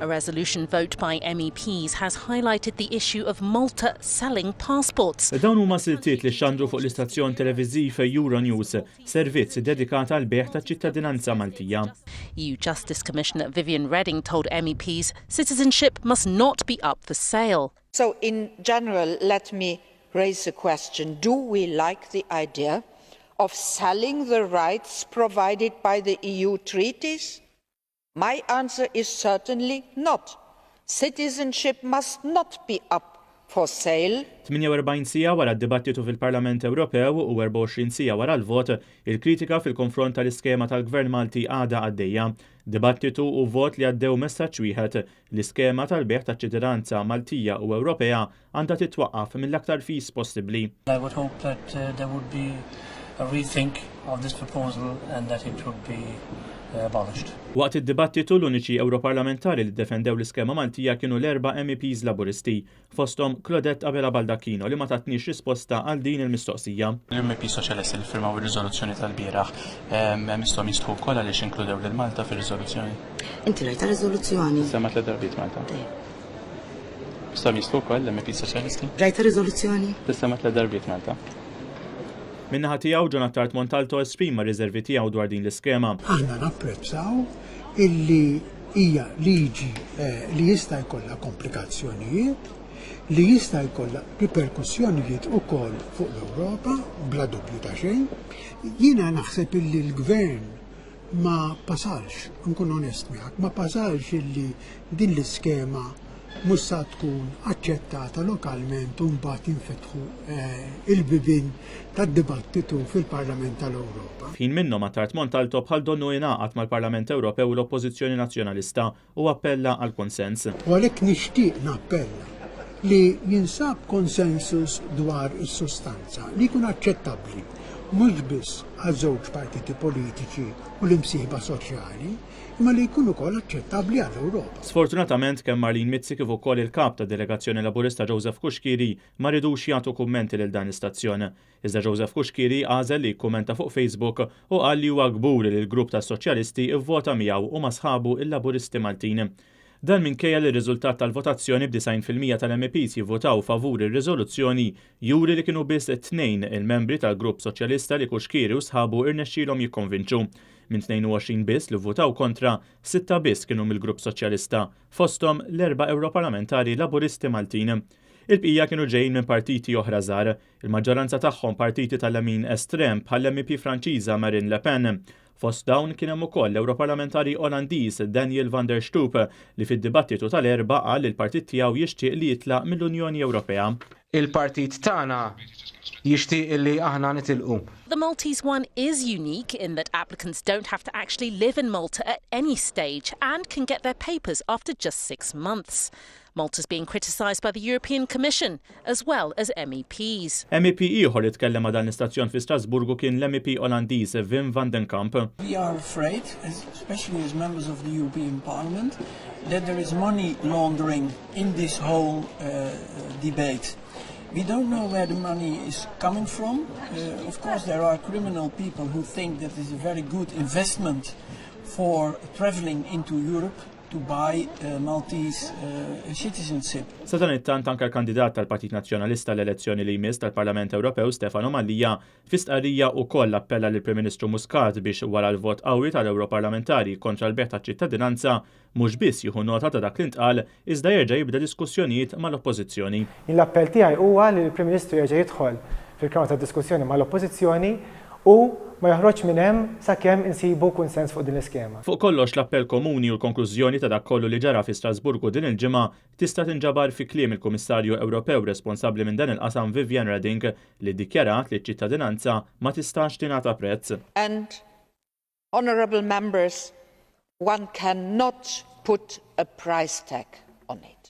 A resolution vote by MEPs has highlighted the issue of Malta selling passports. Dawn huma siltiet li xandru fuq l-istazzjon televiżiv Euronews, servizz dedikat għal bejgħ taċ-Ċittadinanza Maltija. EU Justice Commissioner Viviane Reding told MEPs citizenship must not be up for sale. So in general, let me raise a question. Do we like the idea of selling the rights provided by the EU treaties? My answer is certainly not. Citizenship must not be up for sale. 48 sija wara d-dibattitu fil-Parlament Ewropew u 24 sija wara l-vot, il-kritika fil-konfront tal-iskema tal-Gvern Malti għadha għaddejja. Dibattitu u vot li għaddew messaġġ wieħed l-iskema tal-bejgħ taċ-Ċittadinanza Maltija u Ewropea għandha titwaqqaf mill-aktar fis possibbli. I would hope that there would be a rethink of this proposal and that it would be abolished. Waqt id-dibattitu l-uniċi Ewroparlamentari li defendew l-iskema Maltija kienu l-4 MEPs Laburisti, fosthom Claudette Abela Baldacchino li ma tatniex risposta għal din il-mistoqsija. L-MEP Soċjalisti li firmaw ir-riżoluzzjoni tal-bieraħ misthom jistħu wkoll għaliex inkludew lil Malta fir-riżoluzzjoni. Inti rajta riżoluzzjoni? Semma tliet darbiet Malta. Misthom jistħu wkoll l-MEP Soċjalisti? Rajta riżoluzzjoni? Tissemma tliet darbiet Malta. Minnaħa tiegħu Jonathan Montalto esprima riservi tiegħu dwar din l-iskema. Aħna napprezzaw illi hija liġi li jista' jkollha komplikazzjonijiet, li jista' jkollha riperkussjonijiet ukoll fuq l-Ewropa bla dubju ta' xejn. Jiena naħseb illi l-Gvern ma pasalx, nkun onest miegħek, ma pasalx illi din l-iskema mhux se tkun aċċettata lokalment u mbagħad jinfetħu il-bibien tad-dibattitu fil-Parlament tal-Ewropa. Fin minnhom għattart Montalto bħal donnu jingħaqad mal-Parlament Ewropew u l-Oppożizzjoni Nazzjonalista u appella għal konsens. U għalhekk nixtieq nappella li jinsab konsensus dwar is-sustanza li jkun aċċettabbli mhux biss għaż-żewġ partiti politiċi u l-imsieħba soċjali, imma li jkun ukoll aċċettabbli għall-Ewropa. Sfortunatament kemm Marlene Mizzi kif ukoll il-kap ta' delegazzjoni Laburista Joseph Kuxkiri ma ridux jagħtu kummenti lil dan l-istazzjon. Iżda Joseph Kuxkiri għażel li jikkumenta fuq Facebook u qal li huwa gbur li l-grupp tas-Soċjalisti ivvota miegħu u ma sħabu il-Laburisti Maltin. Dan minkejja li r-riżultat tal-votazzjoni b'90% tal-MEPs jivvotaw favur ir-riżoluzzjoni juri li kienu biss 2 il-membri tal-Grupp Soċjalista li Kuxkiri u sħabu irnexxielhom jikkonvinċu. Minn 22 biss li votaw kontra, 6 biss kienu mill-Grupp Soċjalista, fosthom l-4 Ewroparlamentari Laburisti Maltin. Il-bqija kienu ġejjin minn partiti oħra żgħar, il-maġġoranza tagħhom partiti tal-lemin estrem bħall-MEP Franċiża Marine Le Pen. Fost dawn kien hemm ukoll l-Ewroparlamentari Olandiż Daniel van der Stoep li fid-dibattitu tal-erba' qal li l-partit tiegħu jixtieq li jitlaq mill-Unjoni Ewropea. Il-partit tagħna jixtieq li aħna nitilqu. The Maltese one is unique in that applicants don't have to actually live in Malta at any stage and can get their papers after just 6 months. Malta's being criticised by the European Commission as well as MEPs. MEP ieħor li tkellem ma' dan l-istazzjon fi Strasburgu kien l-MEP Olandiż Wim van den Kamp. We are afraid, especially as members of the European Parliament, that there is money laundering in this whole debate. We don't know where the money is coming from. Of course, there are criminal people who think that this is a very good investment for travelling into Europe to buy Maltese citizenship. Sa dan it-tant anke l-kandidat tal-Partit Nazzjonalista l-elezzjoni li jmiss tal-Parlament Ewropew Stefano Mallija fi-stqarrija wkoll appella lill Prim Ministru Muscat biex wara l-vot qawwi tal-Ewroparlamentari kontra l-bejgħ taċ-Ċittadinanza mhux biss jieħu nota ta' dak li ntqal iżda jerġa' jibda diskussjonijiet mal-Oppożizzjoni. L-appell tiegħi huwa li l-Prim Ministru jerġa' jidħol fil-kamra tad-diskussjoni mal-Oppożizzjoni u ma joħroġ minn hemm sakemm insibu kunsens fuq din l-iskema. Fuq kollox l-appell komuni u l-konklużjoni ta' dak kollu li ġara fi Strasburgu din il-ġimgħa tista' tinġabar fi kliem il-Kummissarju Ewropew responsabbli minn dan il-qasam Viviane Reding li ddikjarat li ċ-ċittadinanza ma tistax tingħata prezz. And honourable members, one cannot put a price tag on it.